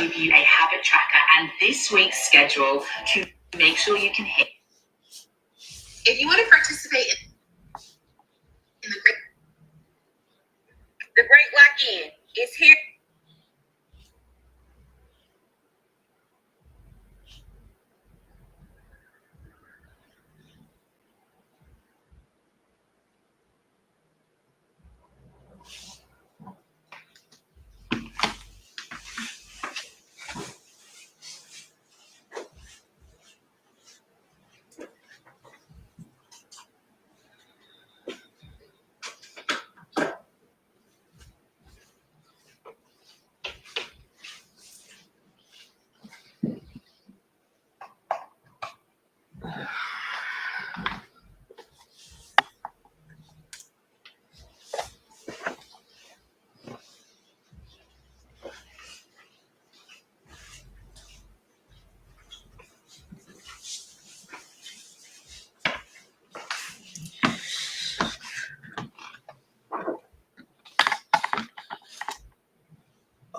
give you a habit tracker and this week's schedule to make sure you can hit. If you want to participate in the Great Lock-In, it's here.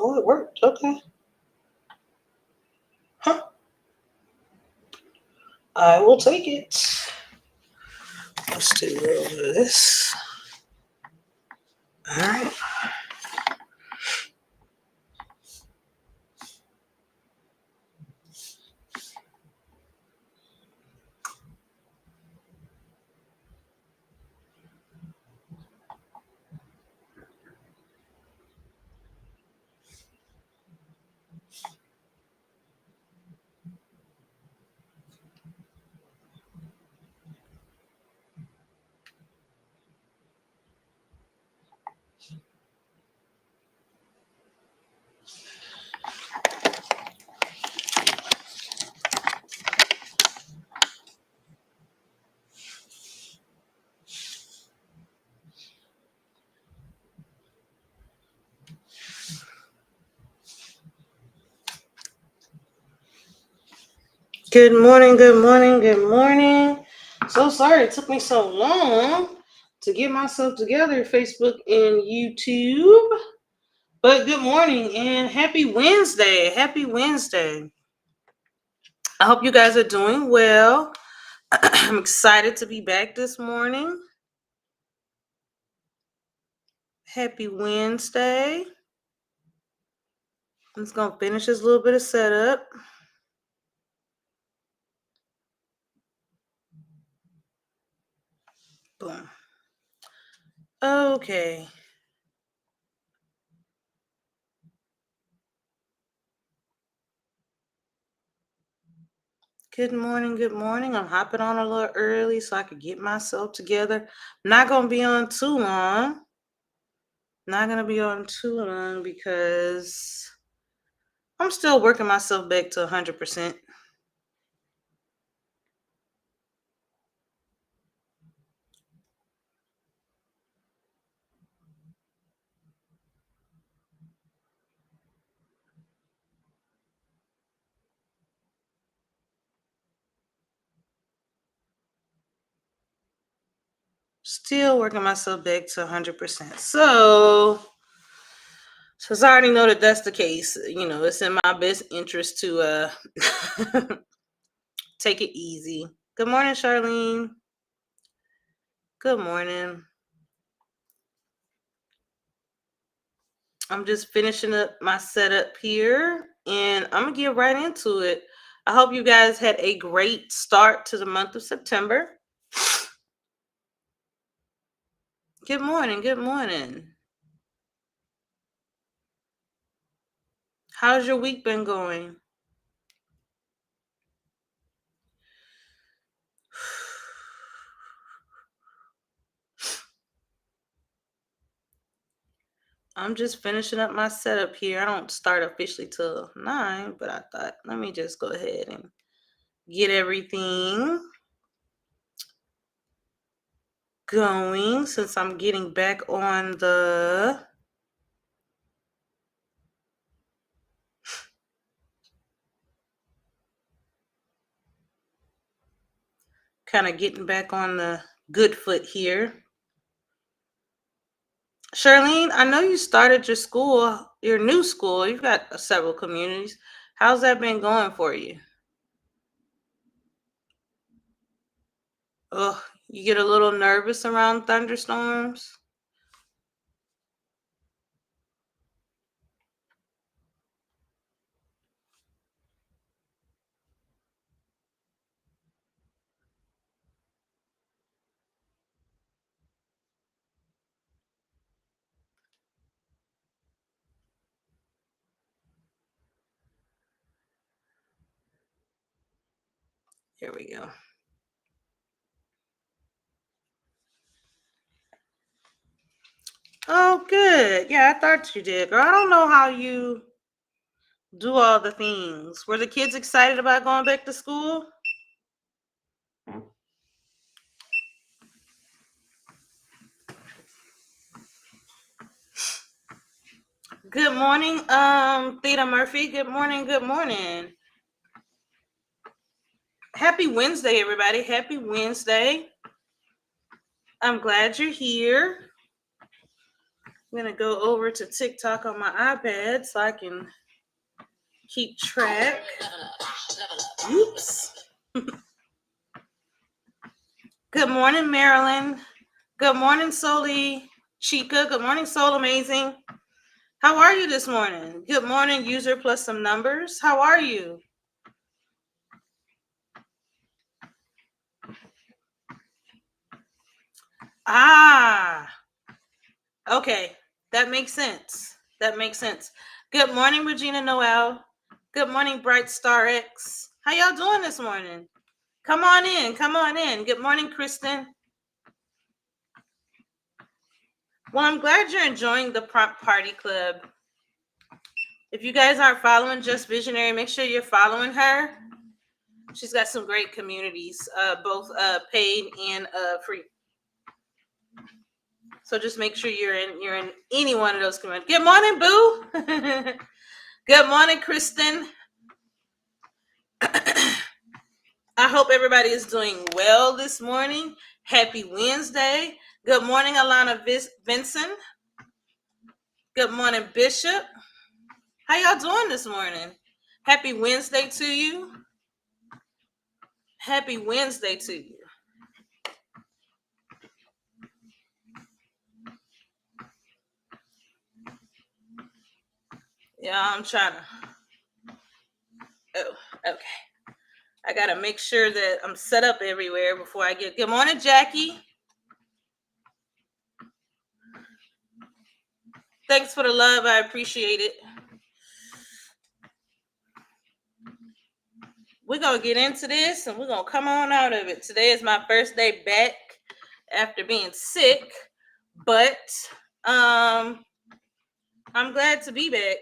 Oh, it worked. Okay. Huh. I will take it. Let's do a little bit of this. All right. Good morning, good morning, good morning. So sorry it took me so long to get myself together, Facebook and YouTube. But good morning and happy Wednesday. Happy Wednesday. I hope you guys are doing well. I'm excited to be back this morning. Happy Wednesday. I'm just going to finish this little bit of setup. Boom. Okay. Good morning, good morning. I'm hopping on a little early so I could get myself together. Not going to be on too long. Not going to be on too long because I'm still working myself back to 100%. Still working myself back to 100%. So, since I already know that that's the case, it's in my best interest to take it easy. Good morning, Charlene. Good morning. I'm just finishing up my setup here, and I'm going to get right into it. I hope you guys had a great start to the month of September. Good morning. Good morning. How's your week been going? I'm just finishing up my setup here. I don't start officially till 9, but I thought, let me just go ahead and get everything going since I'm getting back on the kind of getting back on the good foot here. Charlene, I know you started your school. your new school. You've got several communities. How's that been going for you? Oh, you get a little nervous around thunderstorms? Here we go. Oh, good. Yeah, I thought you did, girl. I don't know how you do all the things. Were the kids excited about going back to school? Good morning, Theta Murphy. Good morning, good morning. Happy Wednesday, everybody. Happy Wednesday. I'm glad you're here. I'm gonna go over to TikTok on my iPad so I can keep track. Oops. Good morning, Marilyn. Good morning, Soli Chica. Good morning, Soul Amazing. How are you this morning? Good morning, user plus some numbers. How are you? Ah, okay. That makes sense. That makes sense. Good morning, Regina Noel. Good morning, Bright Star X. How y'all doing this morning? Come on in. Come on in. Good morning, Kristen. Well, I'm glad you're enjoying the Prompt Party Club. If you guys aren't following Just Visionary, make sure you're following her. She's got some great communities, both paid and free. So just make sure you're in any one of those communities. Good morning, Boo. Good morning, Kristen. I hope everybody is doing well this morning. Happy Wednesday. Good morning, Alana Vincent. Good morning, Bishop. How y'all doing this morning? Happy Wednesday to you. Happy Wednesday to you. Yeah, I'm trying to. Oh, okay. I got to make sure that I'm set up everywhere before I get. Good morning, Jackie. Thanks for the love. I appreciate it. We're going to get into this and we're going to come on out of it. Today is my first day back after being sick, but I'm glad to be back.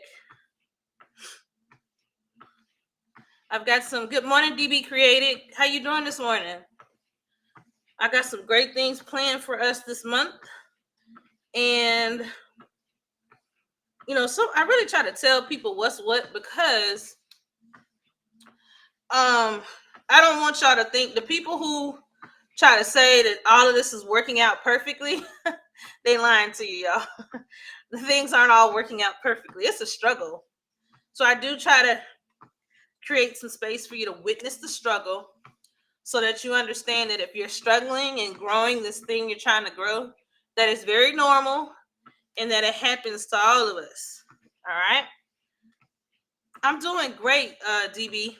I've got some good morning, DB Created. How you doing this morning? I got some great things planned for us this month. And, so I really try to tell people what's what because I don't want y'all to think the people who try to say that all of this is working out perfectly, they lying to you, y'all. The things aren't all working out perfectly. It's a struggle. So I do try to create some space for you to witness the struggle so that you understand that if you're struggling and growing this thing you're trying to grow, that is very normal and that it happens to all of us. All right. I'm doing great, DB.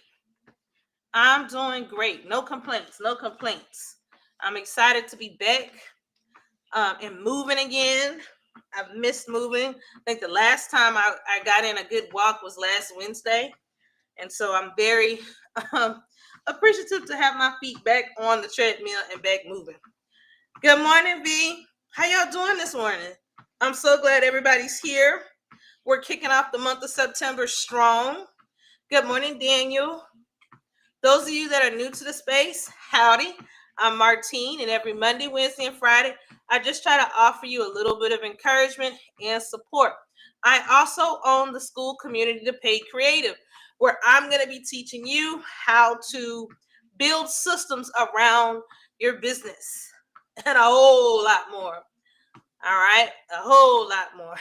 I'm doing great. No complaints. No complaints. I'm excited to be back and moving again. I've missed moving. I think the last time I got in a good walk was last Wednesday. And so I'm very appreciative to have my feet back on the treadmill and back moving. Good morning, V. How y'all doing this morning? I'm so glad everybody's here. We're kicking off the month of September strong. Good morning, Daniel. Those of you that are new to the space, howdy. I'm Martine, and every Monday, Wednesday, and Friday, I just try to offer you a little bit of encouragement and support. I also own the School Community to Paid Creative, where I'm going to be teaching you how to build systems around your business and a whole lot more. All right, a whole lot more.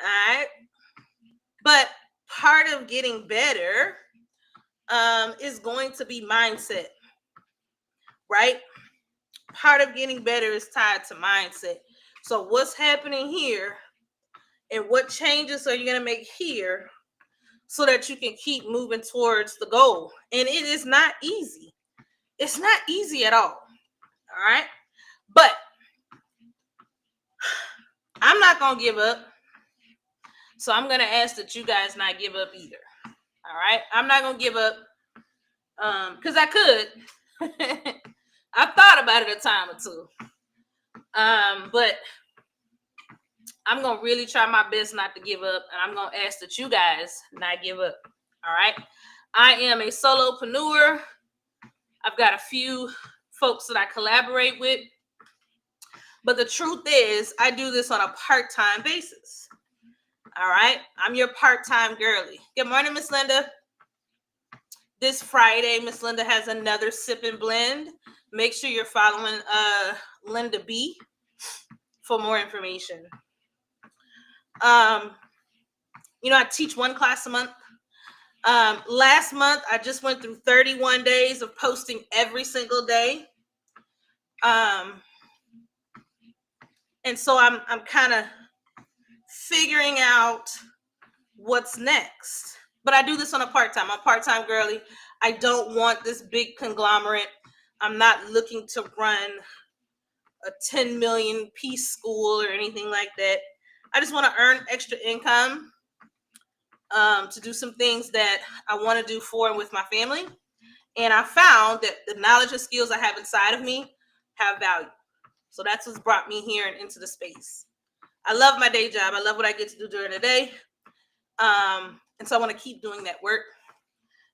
right. But part of getting better is going to be mindset, right? Part of getting better is tied to mindset. So what's happening here and what changes are you going to make here so that you can keep moving towards the goal? And it is not easy. It's not easy at all. All right. But I'm not going to give up. So I'm going to ask that you guys not give up either. All right. I'm not going to give up because I could. I thought about it a time or two. But I'm going to really try my best not to give up. And I'm going to ask that you guys not give up. All right. I am a solopreneur. I've got a few folks that I collaborate with. But the truth is, I do this on a part-time basis. All right. I'm your part-time girly. Good morning, Miss Linda. This Friday, Miss Linda has another sip and blend. Make sure you're following Linda B for more information. I teach one class a month. Last month, I just went through 31 days of posting every single day. And so I'm kind of figuring out what's next. But I do this on a part-time. I'm a part-time girly. I don't want this big conglomerate. I'm not looking to run a 10 million piece school or anything like that. I just want to earn extra income to do some things that I want to do for and with my family. And I found that the knowledge and skills I have inside of me have value. So that's what's brought me here and into the space. I love my day job. I love what I get to do during the day. And so I want to keep doing that work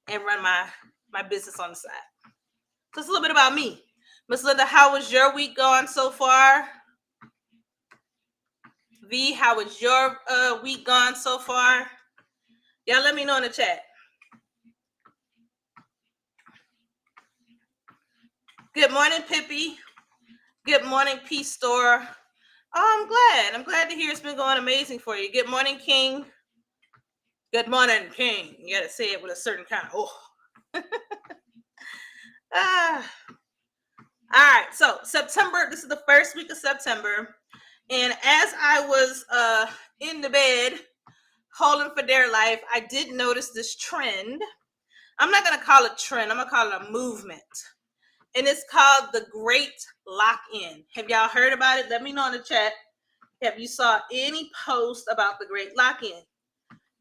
and run my business on the side. So it's a little bit about me. Miss Linda, how was your week going so far? V, how was your week gone so far? Y'all let me know in the chat. Good morning, Pippi. Good morning, Peace Store. Oh, I'm glad to hear it's been going amazing for you. Good morning, King. Good morning, King. You got to say it with a certain kind of, All right, so September, this is the first week of September. And as I was in the bed, holding for dear life, I did notice this trend. I'm not going to call it trend. I'm going to call it a movement. And it's called the Great Lock-In. Have y'all heard about it? Let me know in the chat. Have you saw any post about the Great Lock-In?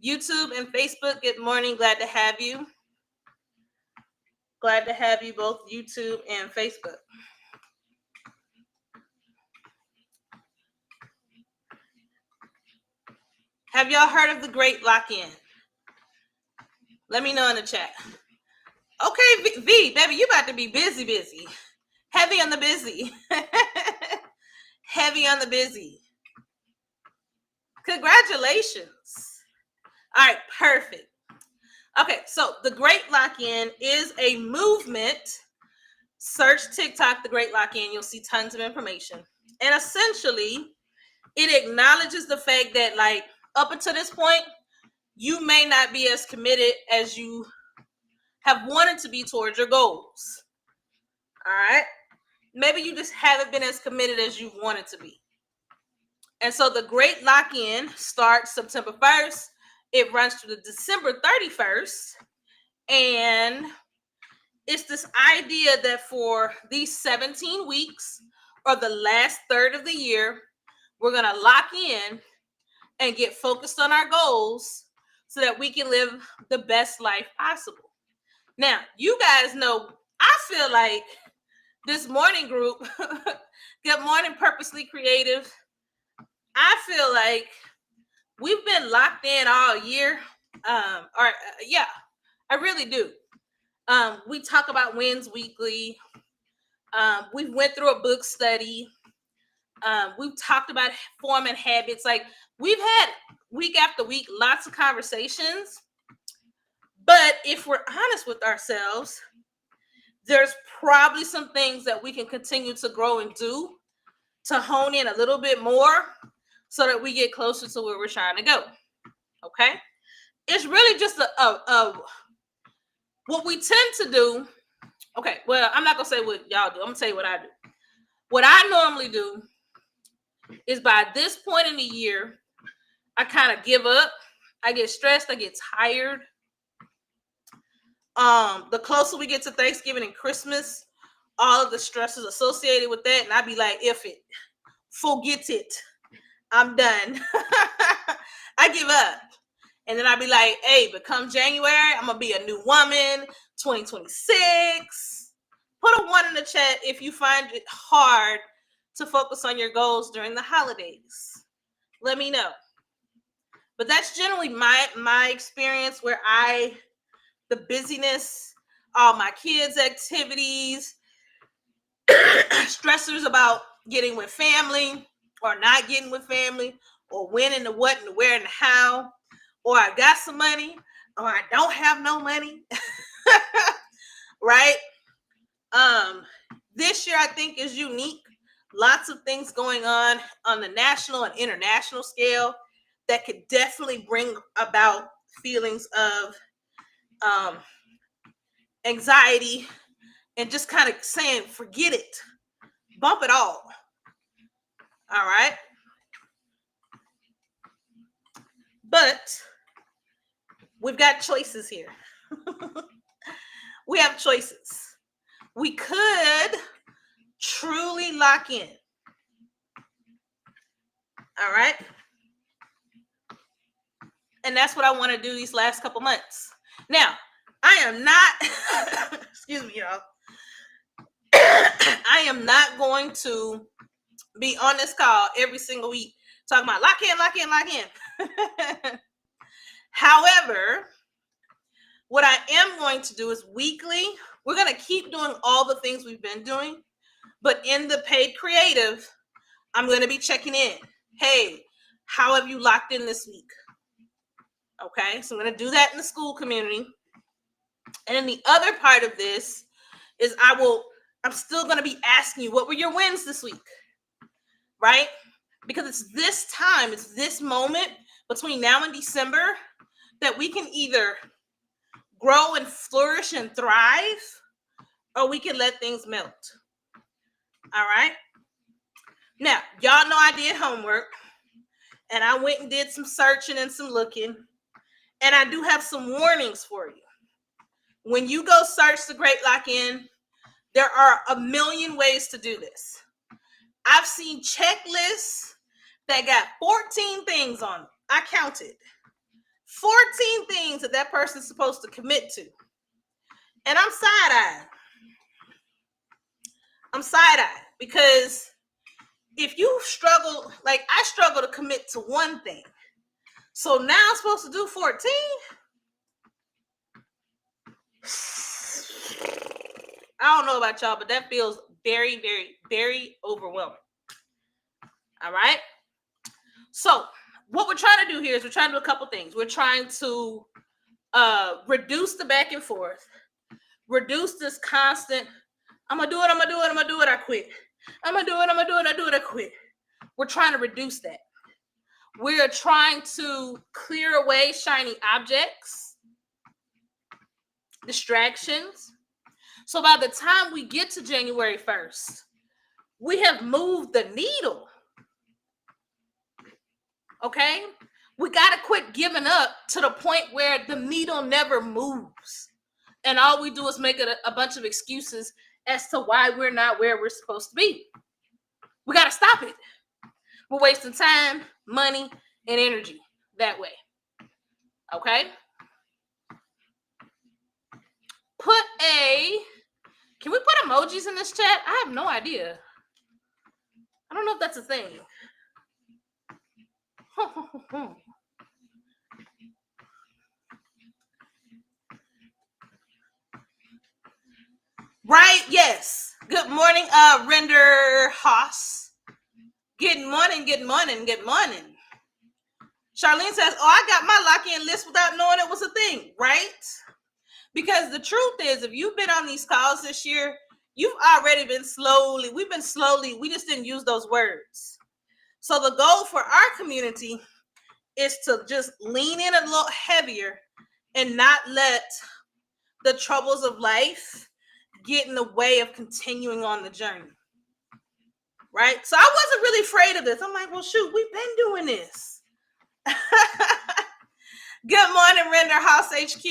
YouTube and Facebook, good morning. Glad to have you. Glad to have you both, YouTube and Facebook. Have y'all heard of the Great Lock-In? Let me know in the chat. Okay, V, baby, you about to be busy. Heavy on the busy. Heavy on the busy. Congratulations. All right, perfect. Okay, so the Great Lock-In is a movement. Search TikTok, the Great Lock-In. You'll see tons of information. And essentially, it acknowledges the fact that, like, up until this point, you may not be as committed as you have wanted to be towards your goals. All right? Maybe you just haven't been as committed as you wanted to be. And so the Great Lock-In starts September 1st. It runs through the December 31st. And it's this idea that for these 17 weeks or the last third of the year, we're going to lock in and get focused on our goals so that we can live the best life possible. Now, you guys know, I feel like this morning group, good morning, Purposely Creative. I feel like we've been locked in all year. Yeah, I really do. We talk about wins weekly. We went through a book study. We've talked about forming habits. Like, we've had week after week lots of conversations. But if we're honest with ourselves, there's probably some things that we can continue to grow and do to hone in a little bit more so that we get closer to where we're trying to go. Okay? It's really just a what we tend to do. Okay, well, I'm not gonna say what y'all do. I'm gonna tell you what I do. What I normally do is by this point in the year, I kind of give up. I get stressed. I get tired. The closer we get to Thanksgiving and Christmas, all of the stresses associated with that, and I be like, if it, forget it, I'm done. I give up. And then I be like, hey, but come January, I'm gonna be a new woman, 2026. Put a 1 in the chat if you find it hard to focus on your goals during the holidays. Let me know. But that's generally my experience where the busyness, all my kids' activities, stressors about getting with family or not getting with family, or when and the what and the where and the how, or I got some money or I don't have no money. Right? This year I think is unique. Lots of things going on the national and international scale that could definitely bring about feelings of anxiety and just kind of saying, forget it, bump it all. All right. But we've got choices here. We have choices. We could truly lock in. All right. And that's what I want to do these last couple months. Now, I am not, excuse me, y'all. I am not going to be on this call every single week talking about lock in, lock in, lock in. However, what I am going to do is weekly, we're going to keep doing all the things we've been doing, but in the paid creative, I'm going to be checking in. Hey, how have you locked in this week? Okay, so I'm going to do that in the school community. And then the other part of this is I'm still going to be asking you, what were your wins this week? Right? Because it's this time, it's this moment between now and December that we can either grow and flourish and thrive, or we can let things melt. All right? Now, y'all know I did homework, and I went and did some searching and some looking, and I do have some warnings for you. When you go search the Great Lock-In, there are a million ways to do this. I've seen checklists that got 14 things on them. I counted 14 things that person's supposed to commit to. And I'm side-eyed. Because if you struggle, like I struggle to commit to one thing. So now I'm supposed to do 14? I don't know about y'all, but that feels very, very, very overwhelming. All right. So what we're trying to do here is we're trying to do a couple things. We're trying to reduce the back and forth, reduce this constant, I'm going to do it, I quit. I'm going to do it, I quit. We're trying to reduce that. We're trying to clear away shiny objects, distractions. So by the time we get to January 1st, we have moved the needle. Okay? We got to quit giving up to the point where the needle never moves. And all we do is make a bunch of excuses as to why we're not where we're supposed to be. We got to stop it. We're wasting time, money, and energy that way. Okay? Can we put emojis in this chat? I have no idea. I don't know if that's a thing. Right? Yes. Good morning, Render Haas. Good morning. Charlene says, I got my lock-in list without knowing it was a thing, right? Because the truth is, if you've been on these calls this year, you've already been we just didn't use those words. So the goal for our community is to just lean in a little heavier and not let the troubles of life get in the way of continuing on the journey. Right? So I wasn't really afraid of this. I'm like, well, shoot, we've been doing this. Good morning, Render House HQ.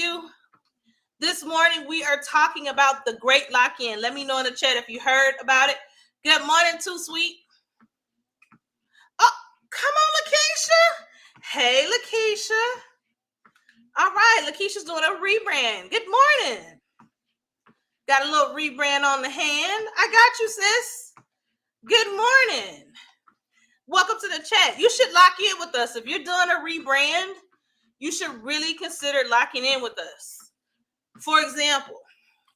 This morning, we are talking about the Great Lock-In. Let me know in the chat if you heard about it. Good morning, Too Sweet. Oh, come on, Lakeisha. Hey, Lakeisha. All right, Lakeisha's doing a rebrand. Good morning. Got a little rebrand on the hand. I got you, sis. Good morning. Welcome to the chat. You should lock in with us. If you're doing a rebrand, you should really consider locking in with us. For example,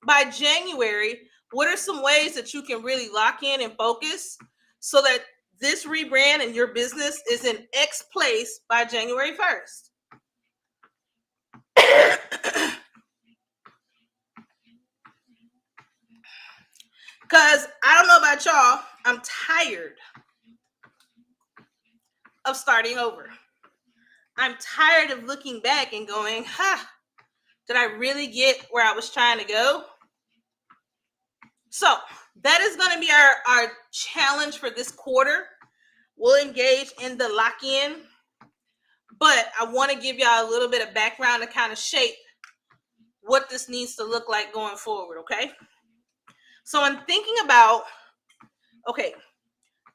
by January, what are some ways that you can really lock in and focus so that this rebrand and your business is in X place by January 1st? Because I don't know about y'all, I'm tired of starting over. I'm tired of looking back and going, did I really get where I was trying to go? So that is going to be our challenge for this quarter. We'll engage in the lock-in, but I want to give y'all a little bit of background to kind of shape what this needs to look like going forward, okay? So I'm thinking about, okay,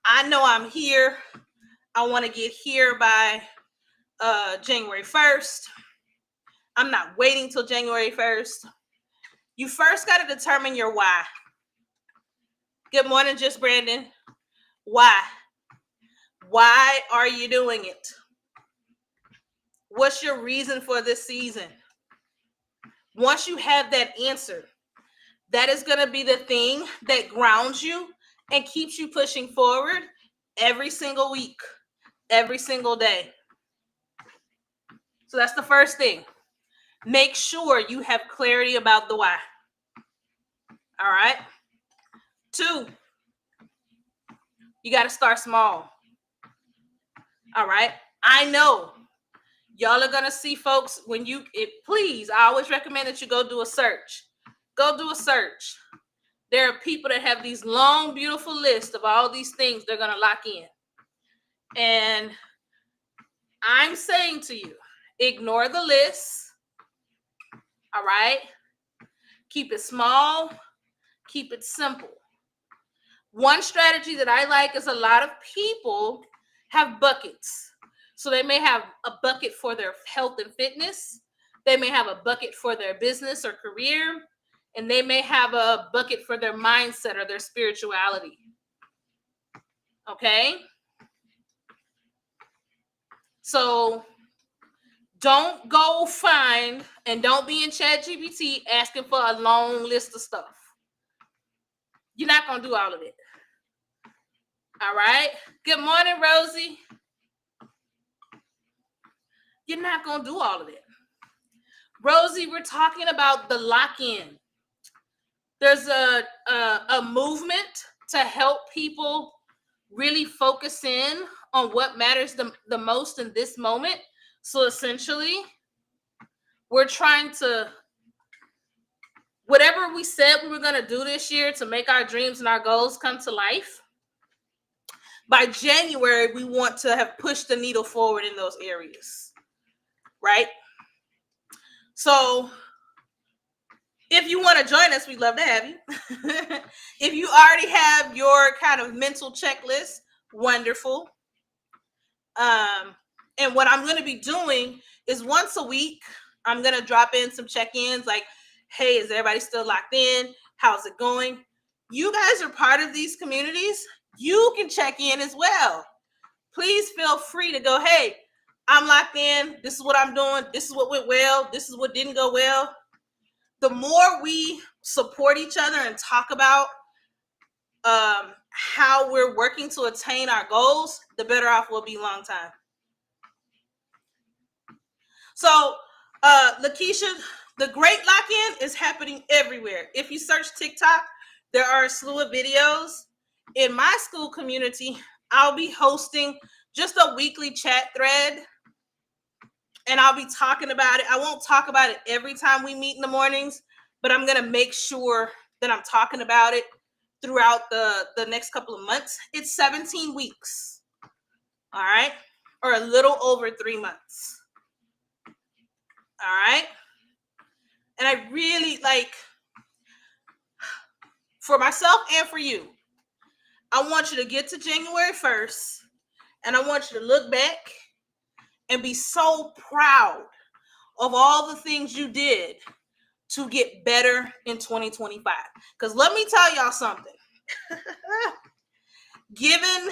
I know I'm here. I want to get here by January 1st. I'm not waiting till January 1st. You first got to determine your why. Good morning, Just Brandon. Why? Why are you doing it? What's your reason for this season? Once you have that answer, that is going to be the thing that grounds you and keeps you pushing forward every single week, every single day. So that's the first thing. Make sure you have clarity about the why. All right. 2, you got to start small. All right. I know y'all are going to see folks when please, I always recommend that you go do a search. Go do a search. There are people that have these long, beautiful lists of all these things they're going to lock in. And I'm saying to you, ignore the list. All right. Keep it small. Keep it simple. One strategy that I like is a lot of people have buckets. So they may have a bucket for their health and fitness. They may have a bucket for their business or career. And they may have a bucket for their mindset or their spirituality. Okay? So don't go find and don't be in ChatGPT asking for a long list of stuff. You're not going to do all of it. All right? Good morning, Rosie. You're not going to do all of it. Rosie, we're talking about the lock-in. There's a movement to help people really focus in on what matters the most in this moment. So essentially, we're trying to, whatever we said we were going to do this year to make our dreams and our goals come to life, by January, we want to have pushed the needle forward in those areas, right? So if you want to join us, we'd love to have you. If you already have your kind of mental checklist, wonderful. And what I'm going to be doing is once a week, I'm going to drop in some check-ins like, hey, is everybody still locked in? How's it going? You guys are part of these communities. You can check in as well. Please feel free to go, hey, I'm locked in. This is what I'm doing. This is what went well. This is what didn't go well. The more we support each other and talk about how we're working to attain our goals, the better off we'll be long time. So, Lakeisha, the Great Lock-In is happening everywhere. If you search TikTok, there are a slew of videos. In my school community, I'll be hosting just a weekly chat thread, and I'll be talking about it. I won't talk about it every time we meet in the mornings, but I'm going to make sure that I'm talking about it throughout the next couple of months. It's 17 weeks, all right? Or a little over 3 months, all right? And I really, like, for myself and for you, I want you to get to January 1st, and I want you to look back and be so proud of all the things you did to get better in 2025. Because let me tell y'all something. Given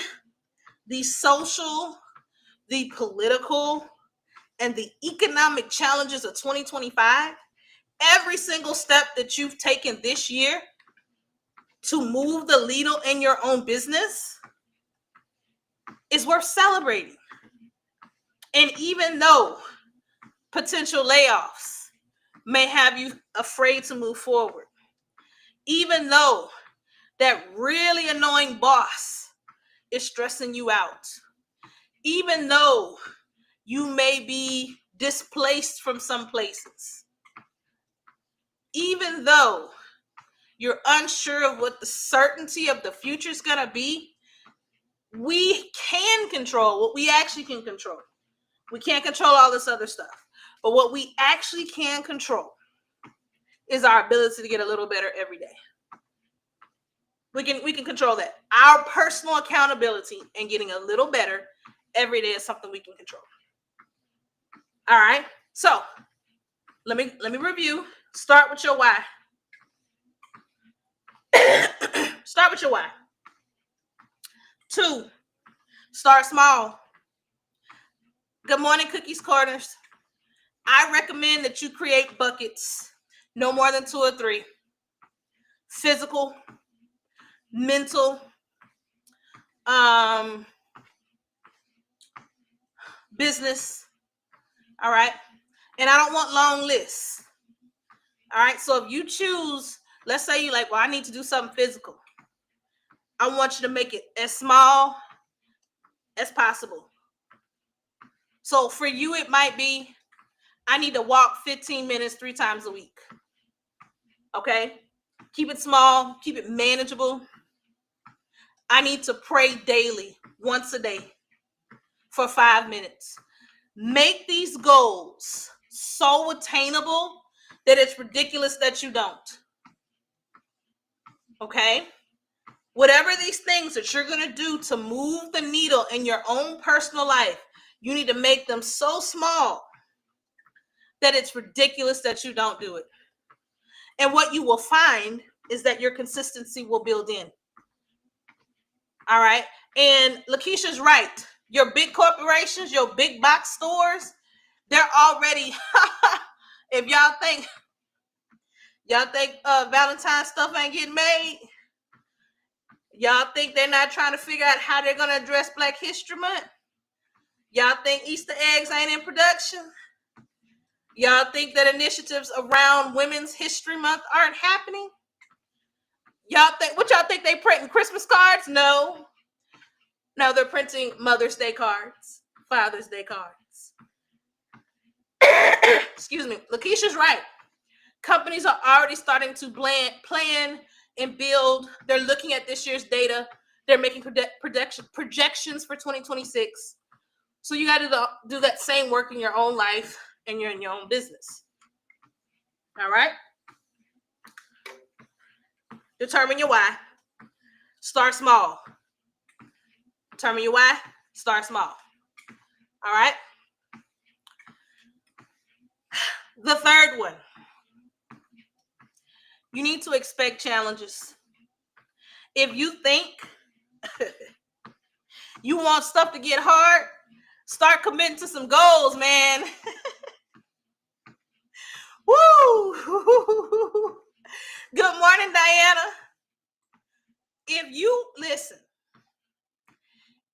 the social, the political, and the economic challenges of 2025, every single step that you've taken this year to move the needle in your own business is worth celebrating. And even though potential layoffs may have you afraid to move forward, even though that really annoying boss is stressing you out, even though you may be displaced from some places, even though you're unsure of what the certainty of the future is going to be, we can control what we actually can control. We can't control all this other stuff, but what we actually can control is our ability to get a little better every day. We can control that. Our personal accountability and getting a little better every day is something we can control. All right. So let me review. Start with your why. Start with your why. 2, start small. Good morning, Cookies Corners. I recommend that you create buckets, no more than 2 or 3. Physical, mental, business. All right. And I don't want long lists. All right. So if you choose, let's say you like, well, I need to do something physical. I want you to make it as small as possible. So for you, it might be, I need to walk 15 minutes 3 times a week. Okay. Keep it small. Keep it manageable. I need to pray daily, once a day, for 5 minutes. Make these goals so attainable that it's ridiculous that you don't. Okay? Whatever these things that you're going to do to move the needle in your own personal life, you need to make them so small that it's ridiculous that you don't do it. And what you will find is that your consistency will build in. All right? And Lakeisha's right. Your big corporations, your big box stores, they're already, if y'all think Valentine's stuff ain't getting made, y'all think they're not trying to figure out how they're going to address Black History Month? Y'all think Easter eggs ain't in production? Y'all think that initiatives around Women's History Month aren't happening? What y'all think they printing Christmas cards? No, they're printing Mother's Day cards, Father's Day cards. Excuse me. Lakeisha's right. Companies are already starting to plan and build. They're looking at this year's data. They're making projections for 2026. So you got to do that same work in your own life and you're in your own business. All right? Determine your why. Start small. Determine your why. Start small. All right? The third one. You need to expect challenges. If you think you want stuff to get hard, start committing to some goals, man. Woo! Good morning, Diana. If you listen,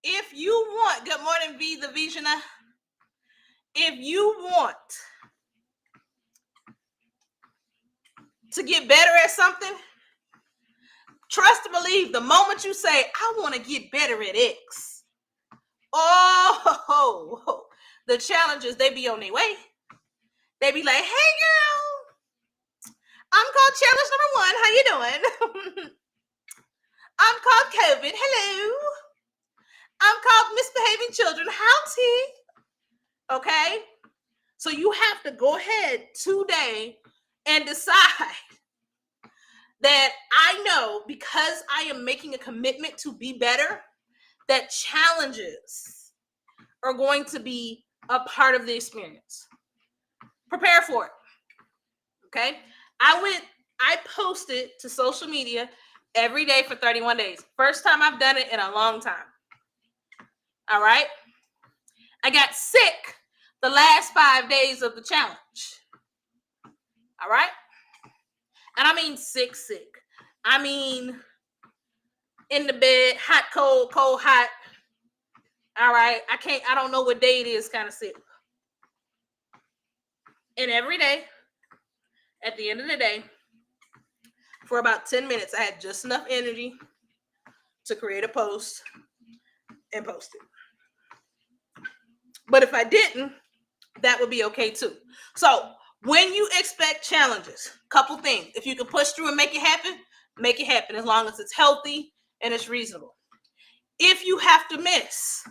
if you want, good morning, V the Visioner. If you want to get better at something, trust and believe the moment you say, I want to get better at X, Oh, the challenges, they be on their way. They be like, hey girl, I'm called challenge number 1. How you doing? I'm called COVID. Hello. I'm called misbehaving children. Howdy. Okay. So you have to go ahead today and decide that I know, because I am making a commitment to be better, that challenges are going to be a part of the experience. Prepare for it. Okay. I posted to social media every day for 31 days. First time I've done it in a long time. All right. I got sick the last 5 days of the challenge. All right. And I mean sick. I mean in the bed, hot, cold, hot. All right. I don't know what day it is, kind of sick. And every day, at the end of the day, for about 10 minutes, I had just enough energy to create a post and post it. But if I didn't, that would be okay too. So when you expect challenges, couple things. If you can push through and make it happen as long as it's healthy and it's reasonable. If you have to miss,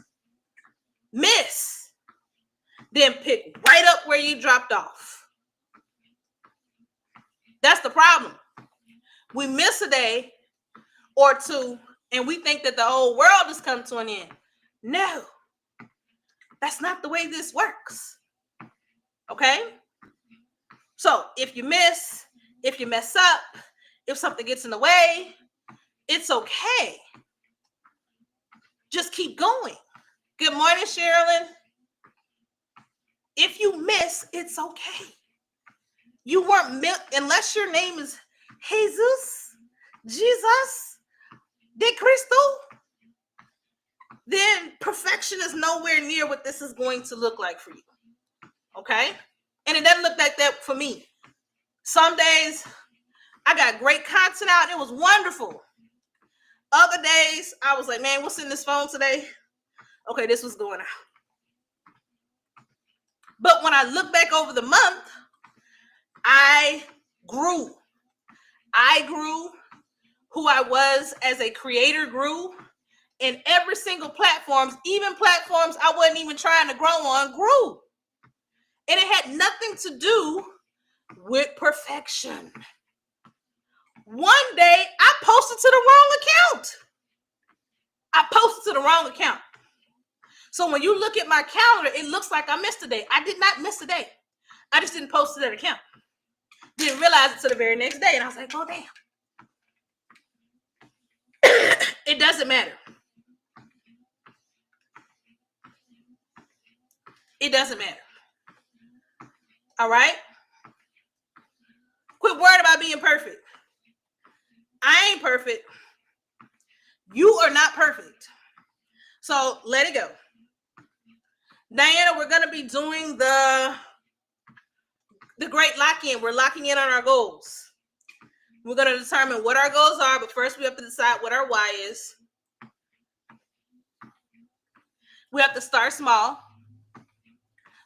then pick right up where you dropped off. That's the problem. We miss a day or two and we think that the whole world has come to an end. No, that's not the way this works. Okay? So if you miss, if you mess up, if something gets in the way, it's okay. Just keep going. Good morning, Sherilyn. If you miss, it's okay. You weren't unless your name is Jesus de Cristo, then perfection is nowhere near what this is going to look like for you. Okay? And it doesn't look like that for me. Some days I got great content out. It was wonderful. Other days I was like, man, what's in this phone today? Okay, this was going out. But when I look back over the month, I grew. Who I was as a creator grew. And every single platforms, even platforms I wasn't even trying to grow on, grew. And it had nothing to do with perfection. One day I posted to the wrong account. So when you look at my calendar, it looks like I missed a day. I did not miss a day. I just didn't post to that account. Didn't realize it till the very next day. And I was like, oh, damn. It doesn't matter. It doesn't matter. All right? Quit worrying about being perfect. I ain't perfect. You are not perfect. So let it go. Diana, we're going to be doing the great lock-in. We're locking in on our goals. We're going to determine what our goals are, but first we have to decide what our why is. We have to start small.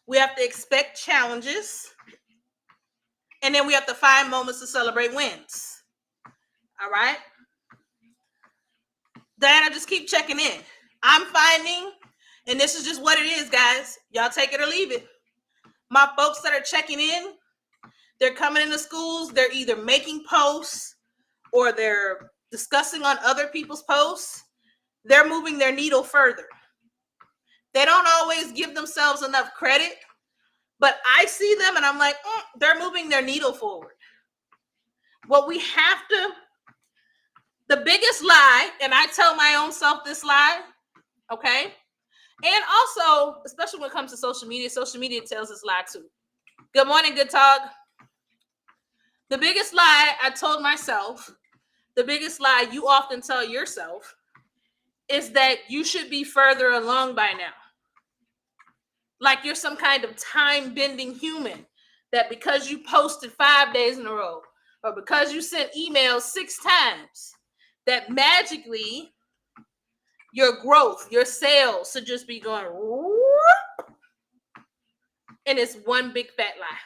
We have to expect challenges. And then we have to find moments to celebrate wins. All right? Diana, just keep checking in. I'm finding, and this is just what it is, guys. Y'all take it or leave it. My folks that are checking in, they're coming into schools. They're either making posts or they're discussing on other people's posts. They're moving their needle further. They don't always give themselves enough credit, but I see them and I'm like, they're moving their needle forward. What we have to, the biggest lie, and I tell my own self this lie, okay? And also, especially when it comes to social media tells this lie too. Good morning, Good Talk. The biggest lie I told myself, the biggest lie you often tell yourself, is that you should be further along by now. Like you're some kind of time-bending human, that because you posted 5 days in a row, or because you sent emails 6 times, that magically your growth, your sales should just be going, and it's one big fat lie.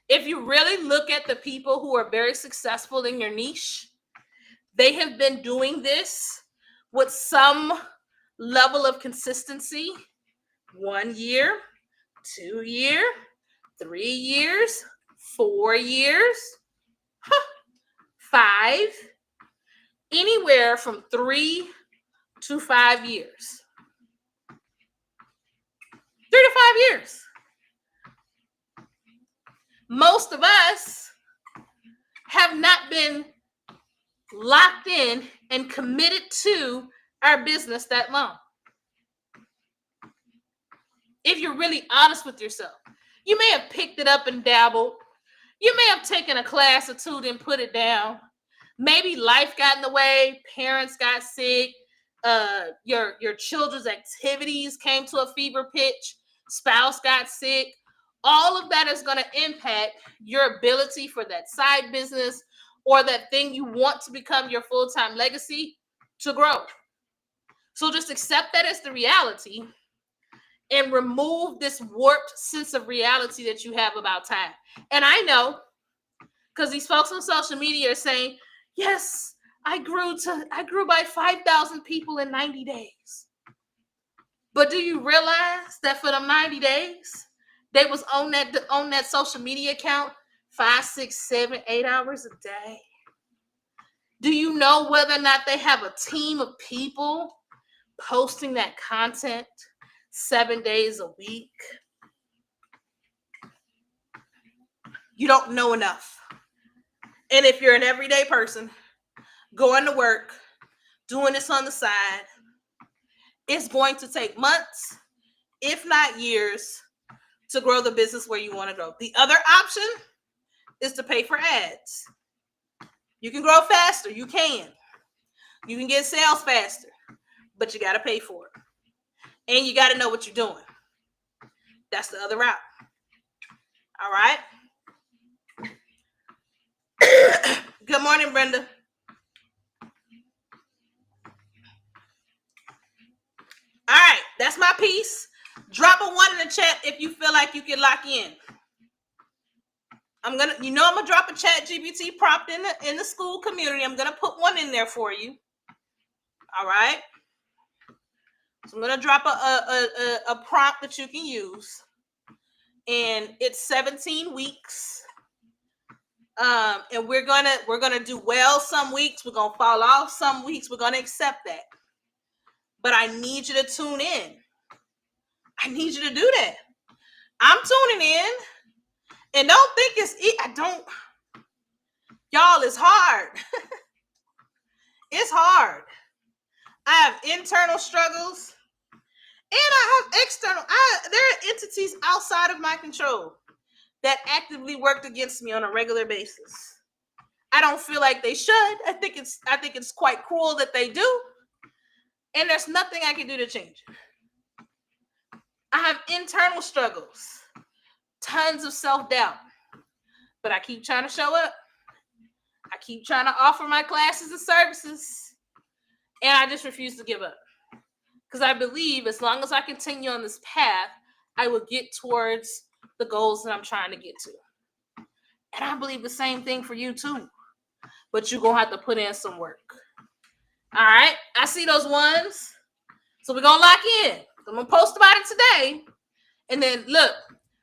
If you really look at the people who are very successful in your niche, they have been doing this with some level of consistency 1 year, 2 years, 3 years, 4 years, 5, anywhere from 3 to 5 years. 3 to 5 years. Most of us have not been locked in and committed to our business that long. If you're really honest with yourself, you may have picked it up and dabbled. You may have taken a class or two, then put it down. Maybe life got in the way, parents got sick, your children's activities came to a fever pitch, spouse got sick. All of that is going to impact your ability for that side business or that thing you want to become your full-time legacy to grow. So just accept that as the reality and remove this warped sense of reality that you have about time. And I know, because these folks on social media are saying, yes, I grew by 5,000 people in 90 days. But do you realize that for them 90 days, they was on that social media account 5, 6, 7, 8 hours a day? Do you know whether or not they have a team of people posting that content 7 days a week? You don't know enough. And if you're an everyday person, going to work, doing this on the side, it's going to take months, if not years, to grow the business where you want to go. The other option is to pay for ads. You can grow faster. You can. You can get sales faster, but you got to pay for it. And you got to know what you're doing. That's the other route. All right. Good morning, Brenda. All right, that's my piece. Drop a 1 in the chat if you feel like you can lock in. I'm gonna drop a chat GPT prompt in the school community. I'm gonna put one in there for you. All right. So I'm gonna drop a prompt that you can use, and it's 17 weeks. And we're gonna do well some weeks. We're gonna fall off some weeks. We're gonna accept that. But I need you to tune in. I need you to do that. I'm tuning in, and don't think y'all, it's hard. It's hard. I have internal struggles, and I have external. There are entities outside of my control that actively worked against me on a regular basis. I don't feel like they should. I think it's quite cruel that they do. And there's nothing I can do to change it. I have internal struggles, tons of self-doubt, but I keep trying to show up. I keep trying to offer my classes and services, and I just refuse to give up. Because I believe as long as I continue on this path, I will get towards the goals that I'm trying to get to. And I believe the same thing for you too. But you're going to have to put in some work. All right, I see those ones. So we're going to lock in. I'm going to post about it today. And then, look,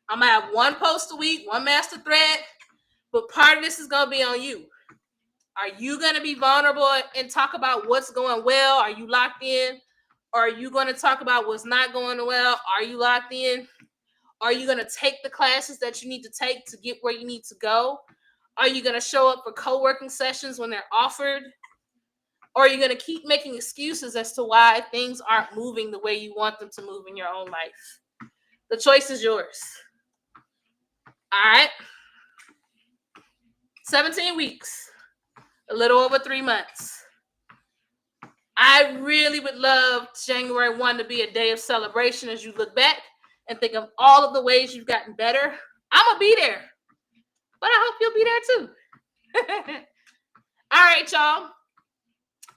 I'm going to have one post a week, one master thread. But part of this is going to be on you. Are you going to be vulnerable and talk about what's going well? Are you locked in? Or are you going to talk about what's not going well? Are you locked in? Are you going to take the classes that you need to take to get where you need to go? Are you going to show up for co-working sessions when they're offered? Or are you going to keep making excuses as to why things aren't moving the way you want them to move in your own life? The choice is yours. All right. 17 weeks, a little over 3 months. I really would love January 1 to be a day of celebration as you look back and think of all of the ways you've gotten better. I'm going to be there, but I hope you'll be there too. All right, y'all.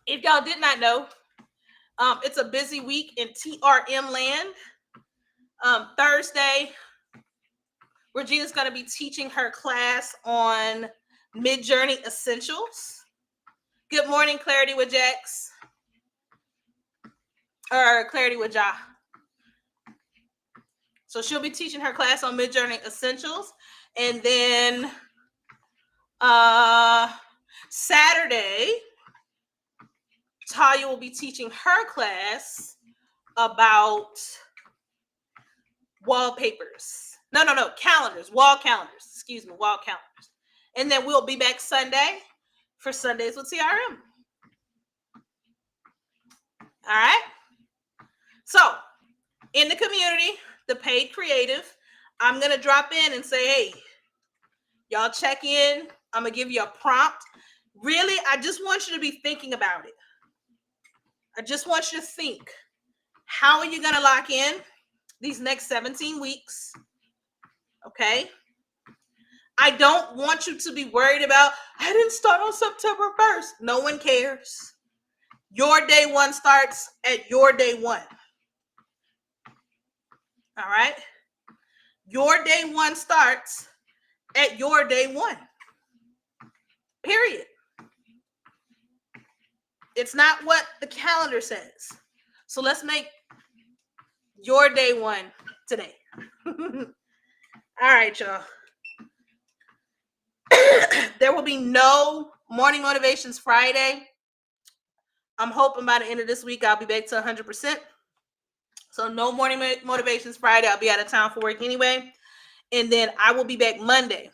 If y'all did not know, It's a busy week in TRM land. Thursday, Regina's going to be teaching her class on Midjourney Essentials. Good morning, Clarity with Jax. Or Clarity with Ja. So she'll be teaching her class on Midjourney Essentials. And then Saturday, Talia will be teaching her class about wallpapers. No, calendars, wall calendars. Excuse me, wall calendars. And then we'll be back Sunday for Sundays with TRM. All right. So in the community, the paid creative, I'm going to drop in and say, hey, y'all check in. I'm going to give you a prompt. Really, I just want you to be thinking about it. I just want you to think, how are you going to lock in these next 17 weeks? Okay. I don't want you to be worried about, I didn't start on September 1st. No one cares. Your day one starts at your day one. All right. Your day one starts at your day one. Period. It's not what the calendar says. So let's make your day one today. All right, y'all. There will be no morning motivations Friday. I'm hoping by the end of this week, I'll be back to 100%. So no morning motivations Friday. I'll be out of town for work anyway. And then I will be back Monday.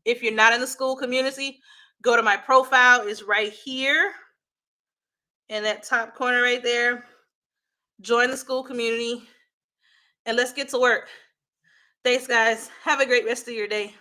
If you're not in the school community, go to my profile. It's right here in that top corner right there. Join the school community and let's get to work. Thanks, guys. Have a great rest of your day.